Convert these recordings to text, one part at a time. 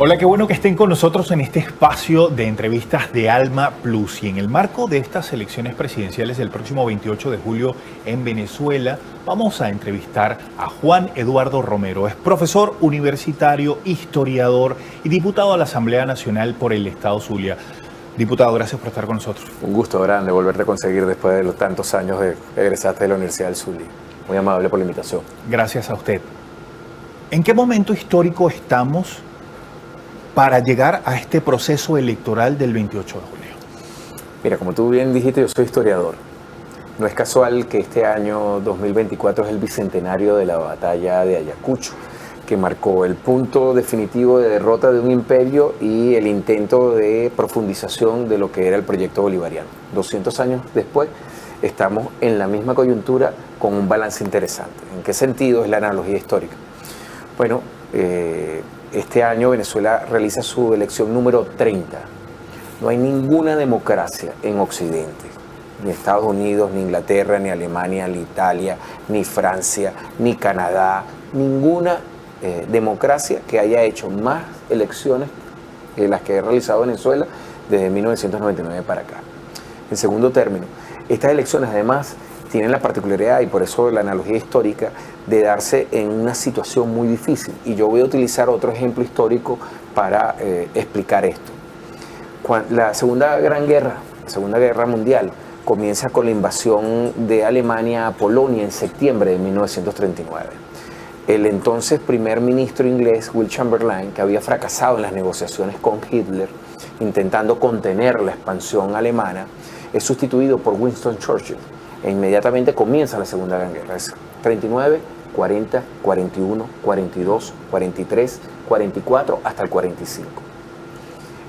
Hola, qué bueno que estén con nosotros en este espacio de entrevistas de Alma Plus. Y en el marco de estas elecciones presidenciales del próximo 28 de julio en Venezuela, vamos a entrevistar a Juan Eduardo Romero. Es profesor universitario, historiador y diputado a la Asamblea Nacional por el Estado Zulia. Diputado, gracias por estar con nosotros. Un gusto grande volverte a conseguir después de los tantos años de egresaste de la Universidad del Zulia. Muy amable por la invitación. Gracias a usted. ¿En qué momento histórico estamos para llegar a este proceso electoral del 28 de julio? Mira, como tú bien dijiste, yo soy historiador. No es casual que este año 2024 es el bicentenario de la batalla de Ayacucho, que marcó el punto definitivo de derrota de un imperio y el intento de profundización de lo que era el proyecto bolivariano. 200 años después, estamos en la misma coyuntura con un balance interesante. ¿En qué sentido es la analogía histórica? Bueno, este año Venezuela realiza su elección número 30. No hay ninguna democracia en Occidente, ni Estados Unidos, ni Inglaterra, ni Alemania, ni Italia, ni Francia, ni Canadá, ninguna democracia que haya hecho más elecciones que las que ha realizado Venezuela desde 1999 para acá. En segundo término, estas elecciones además tienen la particularidad, y por eso la analogía histórica, de darse en una situación muy difícil. Y yo voy a utilizar otro ejemplo histórico para explicar esto. La Segunda Guerra Mundial, comienza con la invasión de Alemania a Polonia en septiembre de 1939. El entonces primer ministro inglés, Will Chamberlain, que había fracasado en las negociaciones con Hitler, intentando contener la expansión alemana, es sustituido por Winston Churchill. E inmediatamente comienza la Segunda Gran Guerra. Es 39, 40, 41, 42, 43, 44 hasta el 45.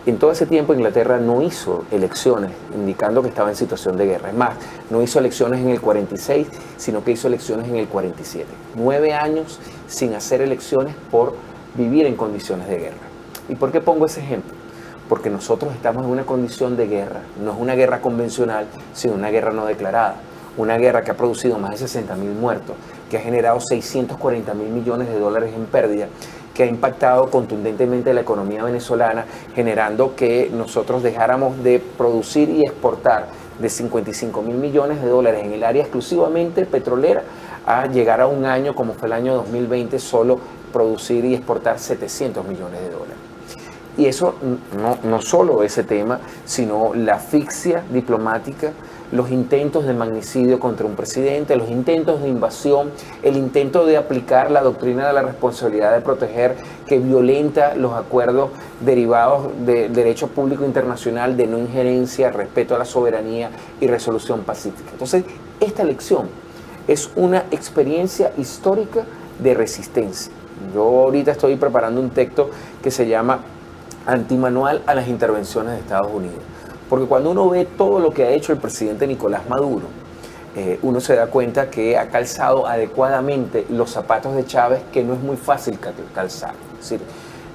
En todo ese tiempo Inglaterra no hizo elecciones, indicando que estaba en situación de guerra. Es más, no hizo elecciones en el 46, sino que hizo elecciones en el 47. 9 años sin hacer elecciones por vivir en condiciones de guerra. ¿Y por qué pongo ese ejemplo? Porque nosotros estamos en una condición de guerra. No es una guerra convencional, sino una guerra no declarada. Una guerra que ha producido más de 60.000 muertos, que ha generado 640.000 millones de dólares en pérdida, que ha impactado contundentemente la economía venezolana, generando que nosotros dejáramos de producir y exportar de 55.000 millones de dólares en el área exclusivamente petrolera a llegar a un año como fue el año 2020 solo producir y exportar 700 millones de dólares. Y eso no solo ese tema, sino la asfixia diplomática, los intentos de magnicidio contra un presidente, los intentos de invasión, el intento de aplicar la doctrina de la responsabilidad de proteger que violenta los acuerdos derivados del derecho público internacional de no injerencia, respeto a la soberanía y resolución pacífica. Entonces, esta elección es una experiencia histórica de resistencia. Yo ahorita estoy preparando un texto que se llama Antimanual a las intervenciones de Estados Unidos. Porque cuando uno ve todo lo que ha hecho el presidente Nicolás Maduro, uno se da cuenta que ha calzado adecuadamente los zapatos de Chávez, que no es muy fácil calzar. Es decir,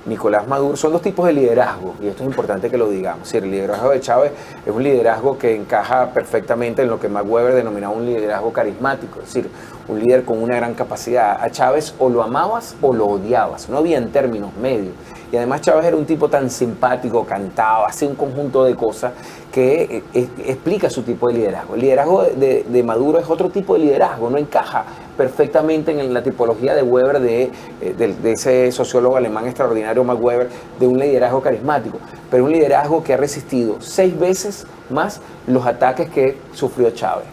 Nicolás Maduro, son dos tipos de liderazgo, y esto es importante que lo digamos. Es decir, el liderazgo de Chávez es un liderazgo que encaja perfectamente en lo que Max Weber denominaba un liderazgo carismático, es decir, un líder con una gran capacidad. A Chávez o lo amabas o lo odiabas, no había en términos medios. Y además Chávez era un tipo tan simpático, cantaba, hacía un conjunto de cosas que explica su tipo de liderazgo. El liderazgo de Maduro es otro tipo de liderazgo, no encaja perfectamente en la tipología de Weber, de ese sociólogo alemán extraordinario, Max Weber, de un liderazgo carismático, pero un liderazgo que ha resistido 6 veces más los ataques que sufrió Chávez,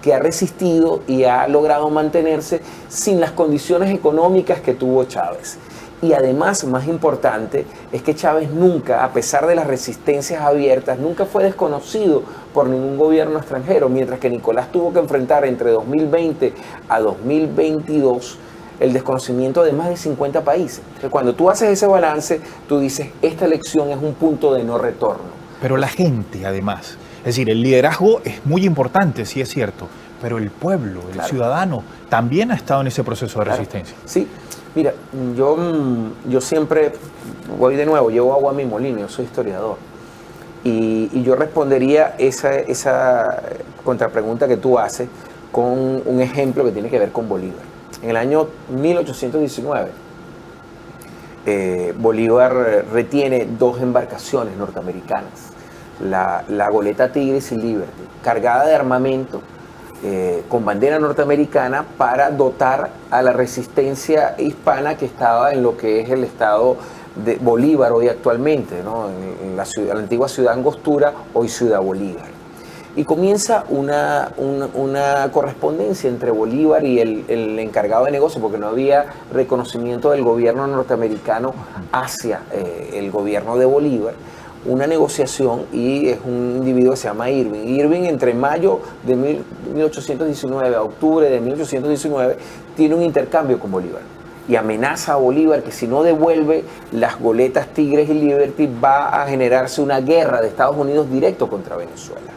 que ha resistido y ha logrado mantenerse sin las condiciones económicas que tuvo Chávez. Y además, más importante, es que Chávez nunca, a pesar de las resistencias abiertas, nunca fue desconocido por ningún gobierno extranjero, mientras que Nicolás tuvo que enfrentar entre 2020 a 2022 el desconocimiento de más de 50 países. Entonces, cuando tú haces ese balance, tú dices, esta elección es un punto de no retorno. Pero la gente, además, es decir, el liderazgo es muy importante, sí es cierto, pero el pueblo, el ciudadano, también ha estado en ese proceso de resistencia. Sí. Mira, yo siempre voy de nuevo, llevo agua a mi molino, yo soy historiador. Y yo respondería esa contrapregunta que tú haces con un ejemplo que tiene que ver con Bolívar. En el año 1819, Bolívar retiene 2 embarcaciones norteamericanas, la goleta Tigris y Liberty, cargada de armamento con bandera norteamericana para dotar a la resistencia hispana que estaba en lo que es el estado de Bolívar hoy actualmente, ¿no? En la antigua ciudad Angostura, hoy Ciudad Bolívar. Y comienza una correspondencia entre Bolívar y el encargado de negocio, porque no había reconocimiento del gobierno norteamericano hacia el gobierno de Bolívar, una negociación, y es un individuo que se llama Irving. Irving, entre mayo de 1819 a octubre de 1819, tiene un intercambio con Bolívar y amenaza a Bolívar que si no devuelve las goletas Tigres y Liberty va a generarse una guerra de Estados Unidos directo contra Venezuela.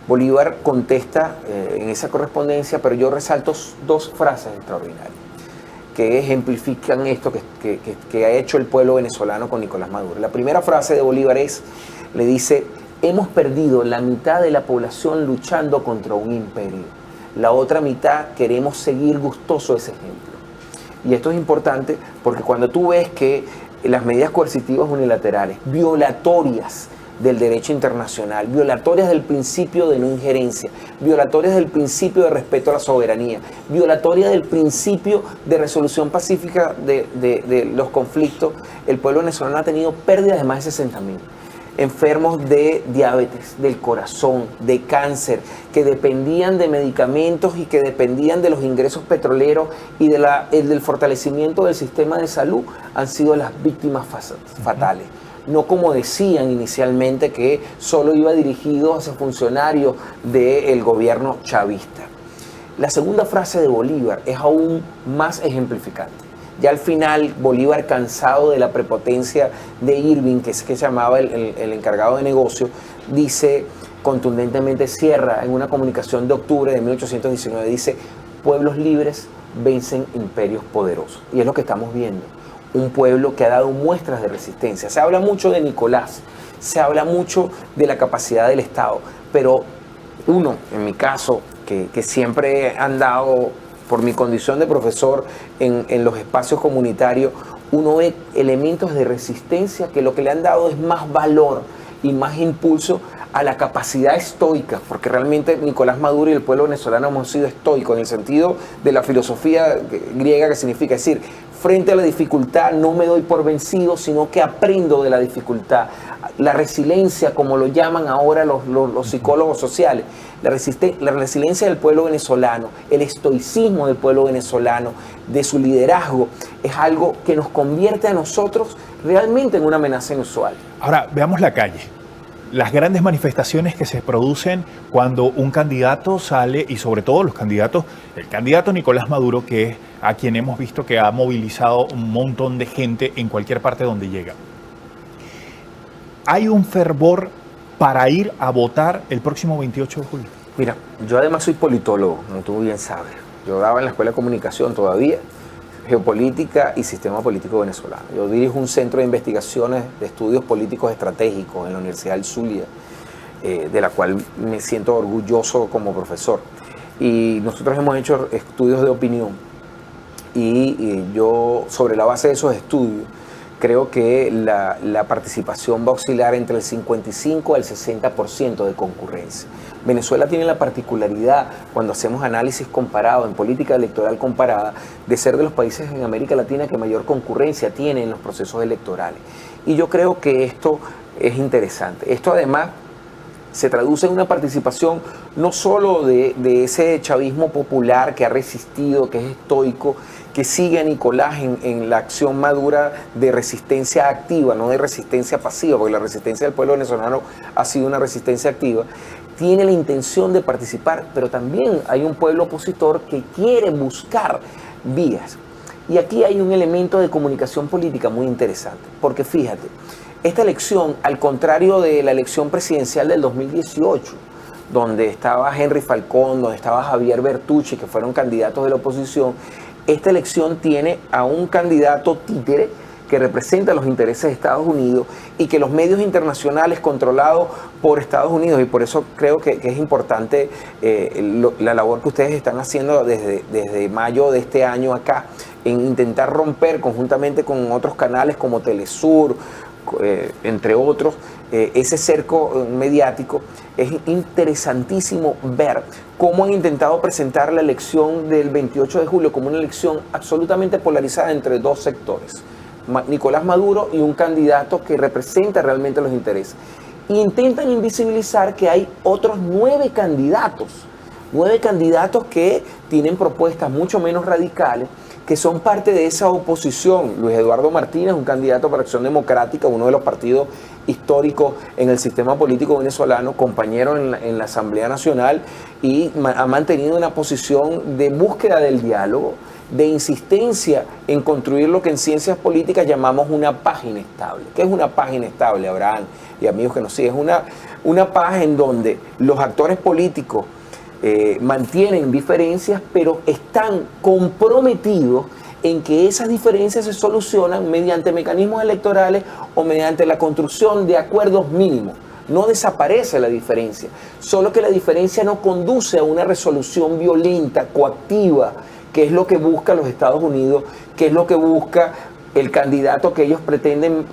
Bolívar contesta en esa correspondencia, pero yo resalto 2 frases extraordinarias que ejemplifican esto que ha hecho el pueblo venezolano con Nicolás Maduro. La primera frase de Bolívar le dice: hemos perdido la mitad de la población luchando contra un imperio. La otra mitad queremos seguir gustoso ese ejemplo. Y esto es importante porque cuando tú ves que las medidas coercitivas unilaterales, violatorias del derecho internacional, violatorias del principio de no injerencia, violatorias del principio de respeto a la soberanía, violatorias del principio de resolución pacífica de los conflictos, el pueblo venezolano ha tenido pérdidas de más de 60.000. Enfermos de diabetes, del corazón, de cáncer, que dependían de medicamentos y que dependían de los ingresos petroleros y del fortalecimiento del sistema de salud, han sido las víctimas fatales. No como decían inicialmente, que solo iba dirigido hacia funcionarios del gobierno chavista. La segunda frase de Bolívar es aún más ejemplificante. Ya al final, Bolívar, cansado de la prepotencia de Irving, que es que se llamaba el encargado de negocio, dice contundentemente, cierra en una comunicación de octubre de 1819, dice: pueblos libres vencen imperios poderosos. Y es lo que estamos viendo. Un pueblo que ha dado muestras de resistencia. Se habla mucho de Nicolás, se habla mucho de la capacidad del Estado, pero uno, en mi caso, que siempre he andado por mi condición de profesor en los espacios comunitarios, uno ve elementos de resistencia que lo que le han dado es más valor y más impulso a la capacidad estoica, porque realmente Nicolás Maduro y el pueblo venezolano hemos sido estoicos en el sentido de la filosofía griega, que significa decir, frente a la dificultad no me doy por vencido, sino que aprendo de la dificultad. La resiliencia, como lo llaman ahora los psicólogos sociales, la resiliencia del pueblo venezolano, el estoicismo del pueblo venezolano, de su liderazgo, es algo que nos convierte a nosotros realmente en una amenaza inusual. Ahora, veamos la calle. Las grandes manifestaciones que se producen cuando un candidato sale, y sobre todo los candidatos, el candidato Nicolás Maduro, que es a quien hemos visto que ha movilizado un montón de gente en cualquier parte donde llega. ¿Hay un fervor para ir a votar el próximo 28 de julio? Mira, yo además soy politólogo, como tú bien sabes. Yo daba en la Escuela de Comunicación todavía, geopolítica y sistema político venezolano. Yo dirijo un centro de investigaciones de estudios políticos estratégicos en la Universidad del Zulia, de la cual me siento orgulloso como profesor. Y nosotros hemos hecho estudios de opinión y yo, sobre la base de esos estudios, creo que la participación va a oscilar entre el 55 al 60% de concurrencia. Venezuela tiene la particularidad, cuando hacemos análisis comparado, en política electoral comparada, de ser de los países en América Latina que mayor concurrencia tiene en los procesos electorales. Y yo creo que esto es interesante. Esto además se traduce en una participación no solo de ese chavismo popular que ha resistido, que es estoico, que sigue a Nicolás en la acción madura de resistencia activa, no de resistencia pasiva, porque la resistencia del pueblo venezolano ha sido una resistencia activa, tiene la intención de participar, pero también hay un pueblo opositor que quiere buscar vías. Y aquí hay un elemento de comunicación política muy interesante, porque fíjate, esta elección, al contrario de la elección presidencial del 2018, donde estaba Henry Falcón, donde estaba Javier Bertucci, que fueron candidatos de la oposición, esta elección tiene a un candidato títere que representa los intereses de Estados Unidos y que los medios internacionales controlados por Estados Unidos, y por eso creo que es importante la labor que ustedes están haciendo desde mayo de este año acá, en intentar romper conjuntamente con otros canales como Telesur, entre otros, ese cerco mediático. Es interesantísimo ver cómo han intentado presentar la elección del 28 de julio como una elección absolutamente polarizada entre dos sectores, Nicolás Maduro y un candidato que representa realmente los intereses. Y intentan invisibilizar que hay otros 9 candidatos que tienen propuestas mucho menos radicales, que son parte de esa oposición. Luis Eduardo Martínez, un candidato para Acción Democrática, uno de los partidos históricos en el sistema político venezolano, compañero en la Asamblea Nacional, y ha mantenido una posición de búsqueda del diálogo, de insistencia en construir lo que en ciencias políticas llamamos una página estable. ¿Qué es una página estable, Abraham y amigos que nos siguen? Una página en donde los actores políticos mantienen diferencias, pero están comprometidos en que esas diferencias se solucionan mediante mecanismos electorales o mediante la construcción de acuerdos mínimos. No desaparece la diferencia, solo que la diferencia no conduce a una resolución violenta, coactiva, que es lo que busca los Estados Unidos, que es lo que busca el candidato que ellos pretenden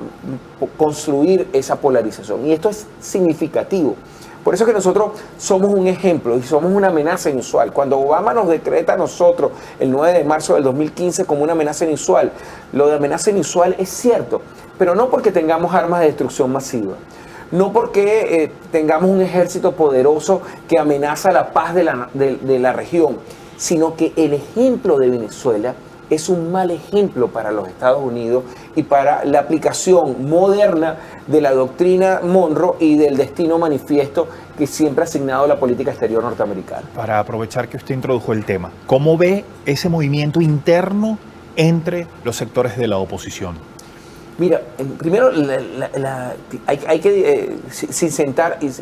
construir esa polarización. Y esto es significativo. Por eso que nosotros somos un ejemplo y somos una amenaza inusual. Cuando Obama nos decreta a nosotros el 9 de marzo del 2015 como una amenaza inusual, lo de amenaza inusual es cierto, pero no porque tengamos armas de destrucción masiva, no porque tengamos un ejército poderoso que amenaza la paz de la región, sino que el ejemplo de Venezuela es un mal ejemplo para los Estados Unidos y para la aplicación moderna de la doctrina Monroe y del destino manifiesto que siempre ha asignado la política exterior norteamericana. Para aprovechar que usted introdujo el tema, ¿cómo ve ese movimiento interno entre los sectores de la oposición? Mira, primero hay que, si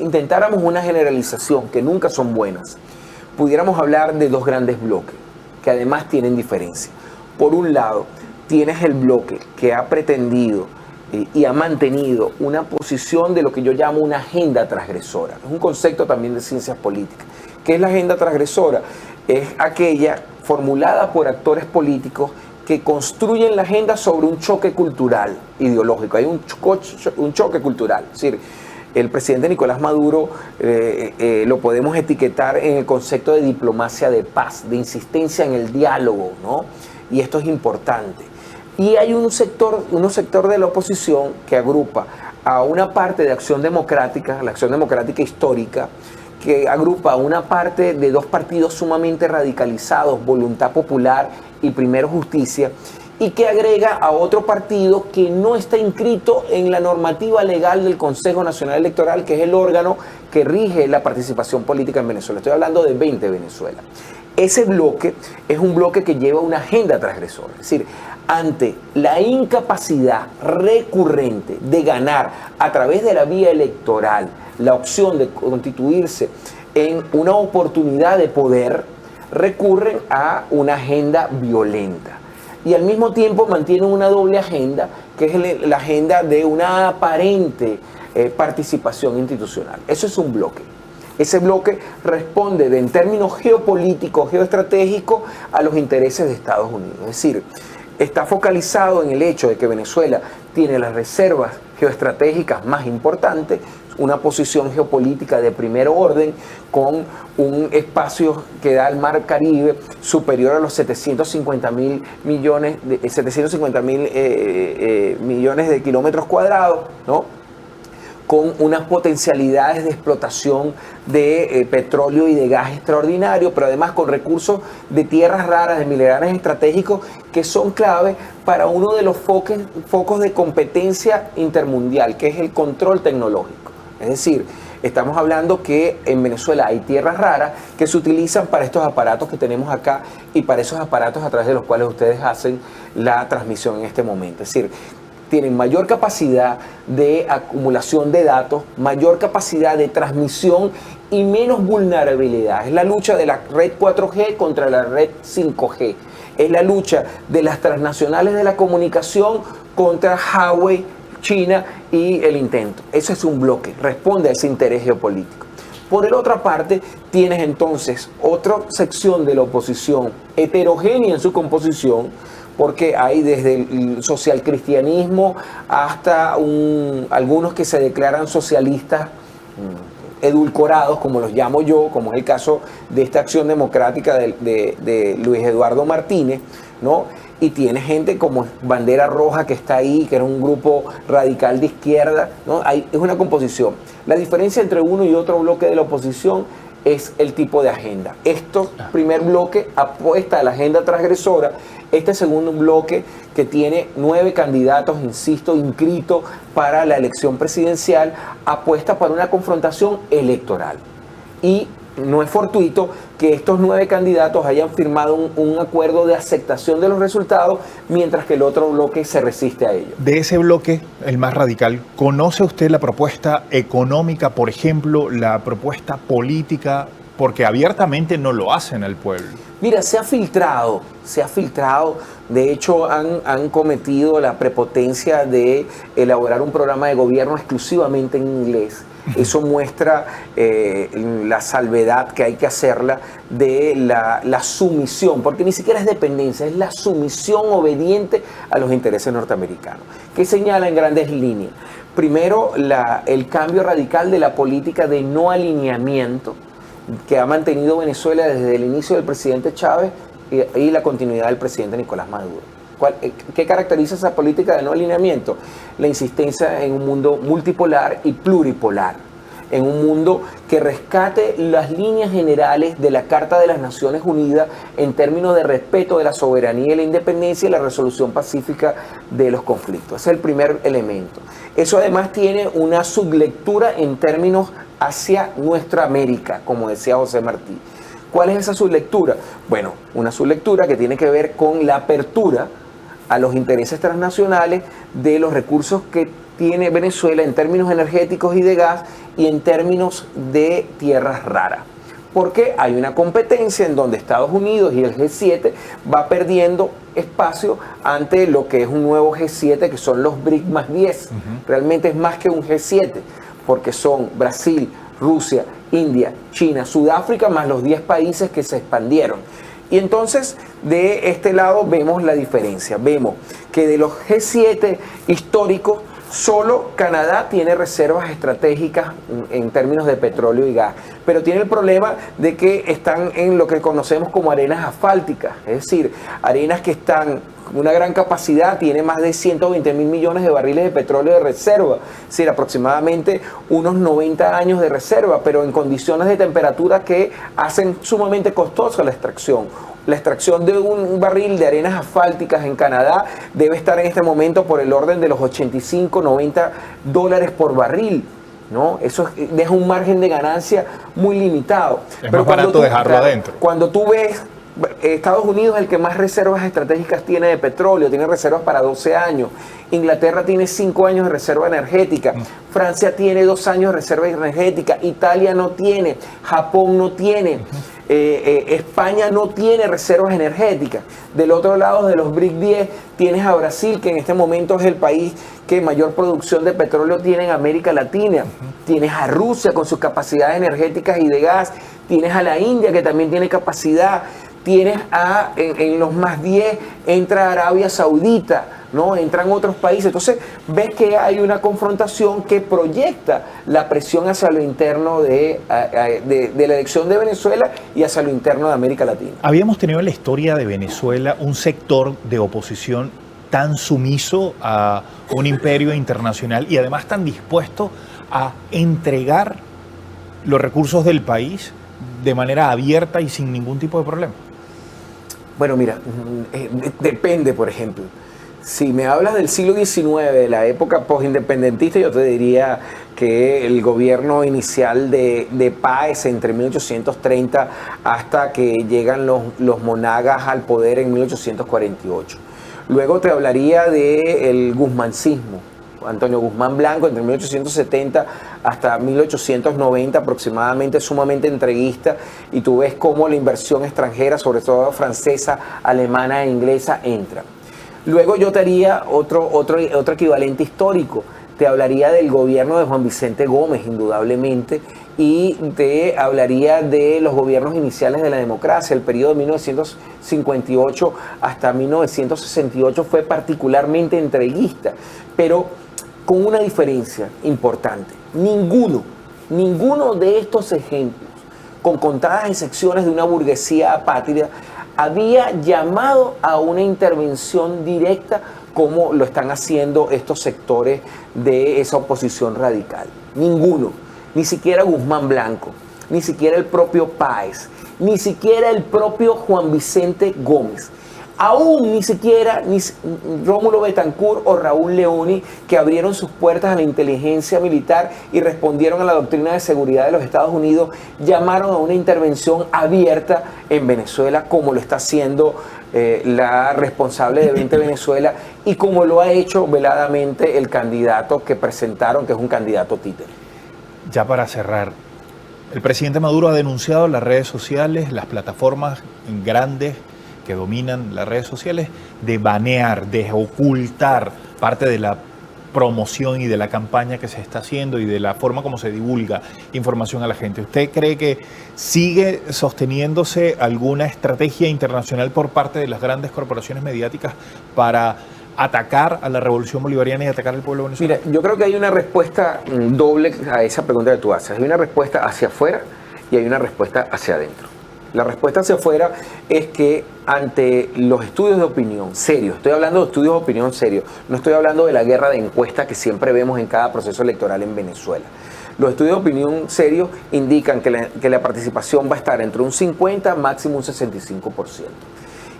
intentáramos una generalización, que nunca son buenas, pudiéramos hablar de dos grandes bloques, que además tienen diferencia. Por un lado, tienes el bloque que ha pretendido y ha mantenido una posición de lo que yo llamo una agenda transgresora. Es un concepto también de ciencias políticas. ¿Qué es la agenda transgresora? Es aquella formulada por actores políticos que construyen la agenda sobre un choque cultural, ideológico. Hay un choque cultural. Es decir, el presidente Nicolás Maduro lo podemos etiquetar en el concepto de diplomacia de paz, de insistencia en el diálogo, ¿no? Y esto es importante. Y hay un sector de la oposición que agrupa a una parte de Acción Democrática, la Acción Democrática histórica, que agrupa a una parte de dos partidos sumamente radicalizados, Voluntad Popular y Primero Justicia, y que agrega a otro partido que no está inscrito en la normativa legal del Consejo Nacional Electoral, que es el órgano que rige la participación política en Venezuela. Estoy hablando de 20 Venezuela. Ese bloque es un bloque que lleva una agenda transgresora. Es decir, ante la incapacidad recurrente de ganar a través de la vía electoral la opción de constituirse en una oportunidad de poder, recurren a una agenda violenta. Y al mismo tiempo mantienen una doble agenda, que es la agenda de una aparente participación institucional. Eso es un bloque. Ese bloque responde en términos geopolíticos, geoestratégicos, a los intereses de Estados Unidos. Es decir, está focalizado en el hecho de que Venezuela tiene las reservas geoestratégicas más importantes, una posición geopolítica de primer orden, con un espacio que da al mar Caribe superior a los 750.000 millones de kilómetros cuadrados, ¿no? Con unas potencialidades de explotación de petróleo y de gas extraordinario, pero además con recursos de tierras raras, de minerales estratégicos que son clave para uno de los focos de competencia intermundial, que es el control tecnológico. Es decir, estamos hablando que en Venezuela hay tierras raras que se utilizan para estos aparatos que tenemos acá y para esos aparatos a través de los cuales ustedes hacen la transmisión en este momento. Es decir, tienen mayor capacidad de acumulación de datos, mayor capacidad de transmisión y menos vulnerabilidad. Es la lucha de la red 4G contra la red 5G. es la lucha de las transnacionales de la comunicación contra Huawei, China y el intento. Eso es un bloque, responde a ese interés geopolítico. Por la otra parte, tienes entonces otra sección de la oposición heterogénea en su composición, porque hay desde el socialcristianismo hasta algunos que se declaran socialistas edulcorados, como los llamo yo, como es el caso de esta Acción Democrática de Luis Eduardo Martínez, ¿no? Y tiene gente como Bandera Roja que está ahí, que era un grupo radical de izquierda, ¿no? Es una composición. La diferencia entre uno y otro bloque de la oposición es el tipo de agenda. Este primer bloque apuesta a la agenda transgresora. Este segundo bloque, que tiene 9 candidatos, insisto, inscritos para la elección presidencial, apuesta para una confrontación electoral. Y no es fortuito que estos 9 candidatos hayan firmado un acuerdo de aceptación de los resultados, mientras que el otro bloque se resiste a ello. De ese bloque, el más radical, ¿conoce usted la propuesta económica, por ejemplo, la propuesta política? Porque abiertamente no lo hacen al pueblo. Mira, se ha filtrado, de hecho han cometido la prepotencia de elaborar un programa de gobierno exclusivamente en inglés. Eso muestra la salvedad que hay que hacerla de la sumisión, porque ni siquiera es dependencia, es la sumisión obediente a los intereses norteamericanos, que señala en grandes líneas. Primero, el cambio radical de la política de no alineamiento que ha mantenido Venezuela desde el inicio del presidente Chávez y la continuidad del presidente Nicolás Maduro. ¿Qué caracteriza esa política de no alineamiento? La insistencia en un mundo multipolar y pluripolar, en un mundo que rescate las líneas generales de la Carta de las Naciones Unidas en términos de respeto de la soberanía y la independencia y la resolución pacífica de los conflictos. Ese es el primer elemento. Eso además tiene una sublectura en términos hacia nuestra América, como decía José Martí. ¿Cuál es esa sublectura? Bueno, una sublectura que tiene que ver con la apertura a los intereses transnacionales de los recursos que tiene Venezuela en términos energéticos y de gas y en términos de tierras raras. Porque hay una competencia en donde Estados Unidos y el G7 va perdiendo espacio ante lo que es un nuevo G7, que son los BRIC más 10. Realmente es más que un G7, porque son Brasil, Rusia, India, China, Sudáfrica, más los 10 países que se expandieron. Y entonces, de este lado vemos la diferencia. Vemos que de los G7 históricos, solo Canadá tiene reservas estratégicas en términos de petróleo y gas, pero tiene el problema de que están en lo que conocemos como arenas asfálticas, es decir, arenas que están con una gran capacidad, tiene más de 120 mil millones de barriles de petróleo de reserva, es decir, aproximadamente unos 90 años de reserva, pero en condiciones de temperatura que hacen sumamente costosa la extracción. La extracción de un barril de arenas asfálticas en Canadá debe estar en este momento por el orden de los 85-90 dólares por barril, ¿no? Eso deja un margen de ganancia muy limitado. Es más barato dejarlo adentro. Cuando tú ves, Estados Unidos es el que más reservas estratégicas tiene de petróleo, tiene reservas para 12 años. Inglaterra tiene 5 años de reserva energética. Francia tiene 2 años de reserva energética. Italia no tiene. Japón no tiene. España no tiene reservas energéticas. Del otro lado de los BRIC 10 tienes a Brasil, que en este momento es el país que mayor producción de petróleo tiene en América Latina. Tienes a Rusia con sus capacidades energéticas y de gas. Tienes a la India, que también tiene capacidad. Tienes en los más 10 entra Arabia Saudita, ¿no? Entran otros países. Entonces ves que hay una confrontación que proyecta la presión hacia lo interno de la elección de Venezuela y hacia lo interno de América Latina. Habíamos tenido en la historia de Venezuela un sector de oposición tan sumiso a un imperio internacional y además tan dispuesto a entregar los recursos del país de manera abierta y sin ningún tipo de problema. Bueno, mira, depende, por ejemplo. Si me hablas del siglo XIX, de la época postindependentista, yo te diría que el gobierno inicial de Páez entre 1830 hasta que llegan los monagas al poder en 1848. Luego te hablaría del guzmancismo, Antonio Guzmán Blanco, entre 1870 hasta 1890 aproximadamente, sumamente entreguista, y tú ves cómo la inversión extranjera, sobre todo francesa, alemana e inglesa, entra. Luego yo te haría otro equivalente histórico. Te hablaría del gobierno de Juan Vicente Gómez, indudablemente, y te hablaría de los gobiernos iniciales de la democracia. El periodo de 1958 hasta 1968 fue particularmente entreguista, pero con una diferencia importante. Ninguno de estos ejemplos, con contadas excepciones de una burguesía apátrida, había llamado a una intervención directa como lo están haciendo estos sectores de esa oposición radical. Ninguno, ni siquiera Guzmán Blanco, ni siquiera el propio Páez, ni siquiera el propio Juan Vicente Gómez, aún ni siquiera Rómulo Betancourt o Raúl Leoni, que abrieron sus puertas a la inteligencia militar y respondieron a la doctrina de seguridad de los Estados Unidos, llamaron a una intervención abierta en Venezuela, como lo está haciendo la responsable de 20 Venezuela y como lo ha hecho veladamente el candidato que presentaron, que es un candidato títere. Ya para cerrar, el presidente Maduro ha denunciado las redes sociales, las plataformas grandes que dominan las redes sociales, de banear, de ocultar parte de la promoción y de la campaña que se está haciendo y de la forma como se divulga información a la gente. ¿Usted cree que sigue sosteniéndose alguna estrategia internacional por parte de las grandes corporaciones mediáticas para atacar a la revolución bolivariana y atacar al pueblo venezolano? Mira, yo creo que hay una respuesta doble a esa pregunta que tú haces. Hay una respuesta hacia afuera y hay una respuesta hacia adentro. La respuesta hacia afuera es que ante los estudios de opinión serios, estoy hablando de estudios de opinión serios, no estoy hablando de la guerra de encuestas que siempre vemos en cada proceso electoral en Venezuela. Los estudios de opinión serios indican que la participación va a estar entre un 50, máximo un 65%.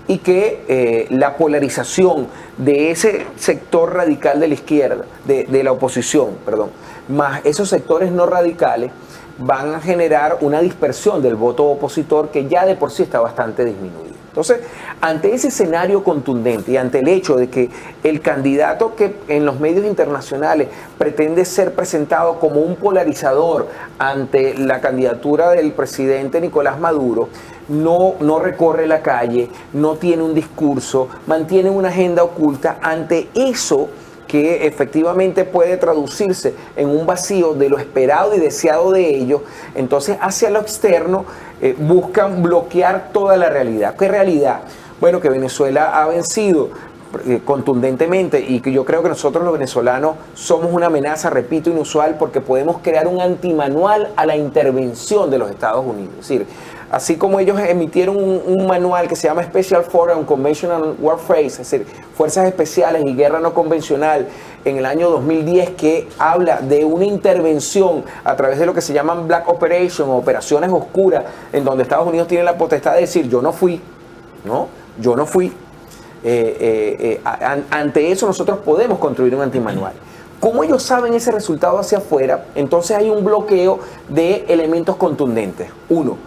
Y que la polarización de ese sector radical de la izquierda, de la oposición, perdón, más esos sectores no radicales, van a generar una dispersión del voto opositor que ya de por sí está bastante disminuido. Entonces, ante ese escenario contundente y ante el hecho de que el candidato que en los medios internacionales pretende ser presentado como un polarizador ante la candidatura del presidente Nicolás Maduro, no recorre la calle, no tiene un discurso, mantiene una agenda oculta, ante eso que efectivamente puede traducirse en un vacío de lo esperado y deseado de ellos, entonces hacia lo externo buscan bloquear toda la realidad. ¿Qué realidad? Bueno, que Venezuela ha vencido contundentemente y que yo creo que nosotros los venezolanos somos una amenaza, repito, inusual, porque podemos crear un antimanual a la intervención de los Estados Unidos. Es decir, así como ellos emitieron un manual que se llama Special Forces and Conventional Warfare, es decir, Fuerzas Especiales y Guerra No Convencional, en el año 2010, que habla de una intervención a través de lo que se llaman Black Operation o operaciones oscuras, en donde Estados Unidos tiene la potestad de decir, yo no fui, ¿no? Yo no fui. Ante eso nosotros podemos construir un antimanual. Como ellos saben ese resultado hacia afuera, entonces hay un bloqueo de elementos contundentes. Uno,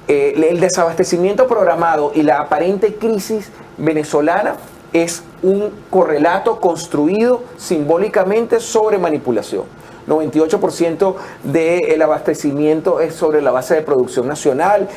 el desabastecimiento programado y la aparente crisis venezolana es un correlato construido simbólicamente sobre manipulación. 98% del abastecimiento es sobre la base de producción nacional.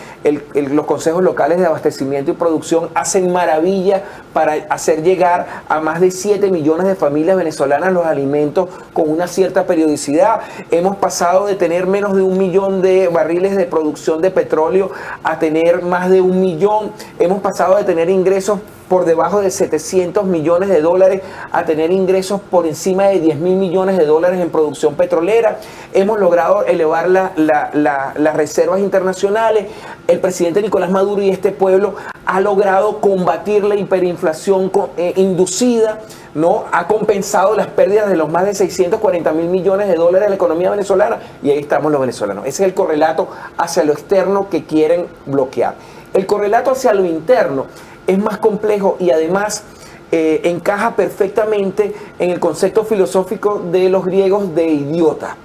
Los consejos locales de abastecimiento y producción hacen maravillas para hacer llegar a más de 7 millones de familias venezolanas los alimentos con una cierta periodicidad. Hemos pasado de tener menos de 1 millón de barriles de producción de petróleo a tener más de 1 millón. Hemos pasado de tener ingresos por debajo de 700 millones de dólares a tener ingresos por encima de 10 mil millones de dólares en producción petrolera. Hemos logrado elevar las reservas internacionales. El presidente Nicolás Maduro y este pueblo ha logrado combatir la hiperinflación inducida, ¿no? Ha compensado las pérdidas de los más de 640 mil millones de dólares de la economía venezolana, y ahí estamos los venezolanos. Ese es el correlato hacia lo externo que quieren bloquear. El correlato hacia lo interno es más complejo y además encaja perfectamente en el concepto filosófico de los griegos de idiota.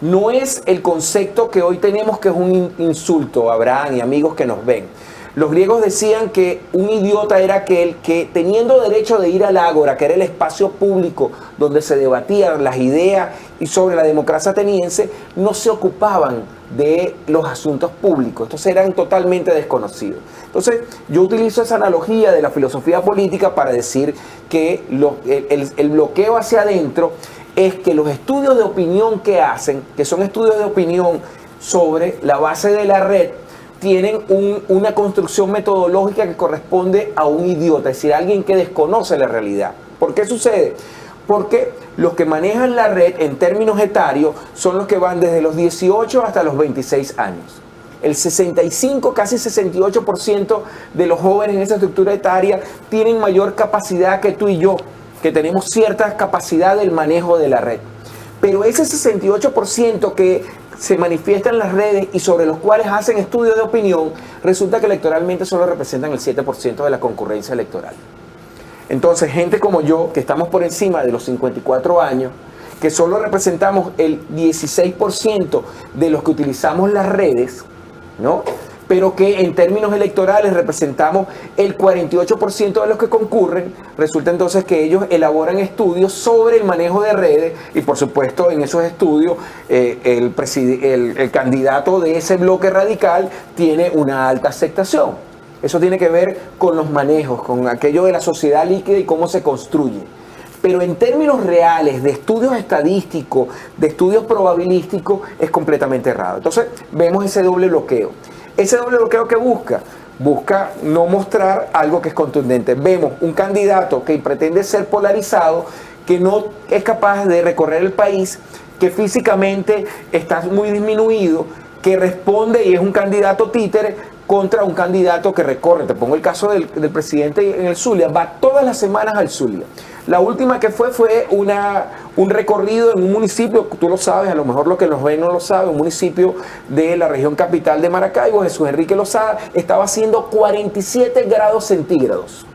No es el concepto que hoy tenemos, que es un insulto, Abraham y amigos que nos ven. Los griegos decían que un idiota era aquel que, teniendo derecho de ir al ágora, que era el espacio público donde se debatían las ideas y sobre la democracia ateniense, no se ocupaban de los asuntos públicos. Entonces eran totalmente desconocidos. Entonces yo utilizo esa analogía de la filosofía política para decir que el bloqueo hacia adentro es que los estudios de opinión que hacen, que son estudios de opinión sobre la base de la red, tienen una construcción metodológica que corresponde a un idiota, es decir, alguien que desconoce la realidad. ¿Por qué sucede? Porque los que manejan la red en términos etarios son los que van desde los 18 hasta los 26 años. El 65, casi 68% de los jóvenes en esa estructura etaria tienen mayor capacidad que tú y yo, que tenemos cierta capacidad del manejo de la red. Pero ese 68% que se manifiesta en las redes y sobre los cuales hacen estudios de opinión, resulta que electoralmente solo representan el 7% de la concurrencia electoral. Entonces, gente como yo, que estamos por encima de los 54 años, que solo representamos el 16% de los que utilizamos las redes, ¿no? Pero que en términos electorales representamos el 48% de los que concurren, resulta entonces que ellos elaboran estudios sobre el manejo de redes y por supuesto en esos estudios el candidato de ese bloque radical tiene una alta aceptación. Eso tiene que ver con los manejos, con aquello de la sociedad líquida y cómo se construye. Pero en términos reales, de estudios estadísticos, de estudios probabilísticos, es completamente errado. Entonces vemos ese doble bloqueo. Ese doble bloqueo que busca no mostrar algo que es contundente. Vemos un candidato que pretende ser polarizado, que no es capaz de recorrer el país, que físicamente está muy disminuido, que responde y es un candidato títere contra un candidato que recorre. Te pongo el caso del presidente en el Zulia, va todas las semanas al Zulia. La última que fue un recorrido en un municipio, tú lo sabes, a lo mejor lo que nos ven no lo sabe, un municipio de la región capital de Maracaibo, Jesús Enrique Lozada, estaba haciendo 47 grados centígrados.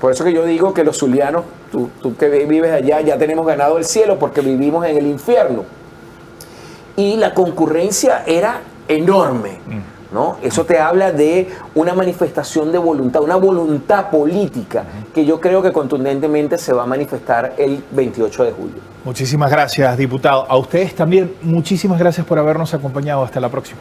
Por eso que yo digo que los zulianos, tú que vives allá, ya tenemos ganado el cielo porque vivimos en el infierno. Y la concurrencia era enorme, ¿no? Eso te habla de una manifestación de voluntad, una voluntad política que yo creo que contundentemente se va a manifestar el 28 de julio. Muchísimas gracias, diputado. A ustedes también, muchísimas gracias por habernos acompañado. Hasta la próxima.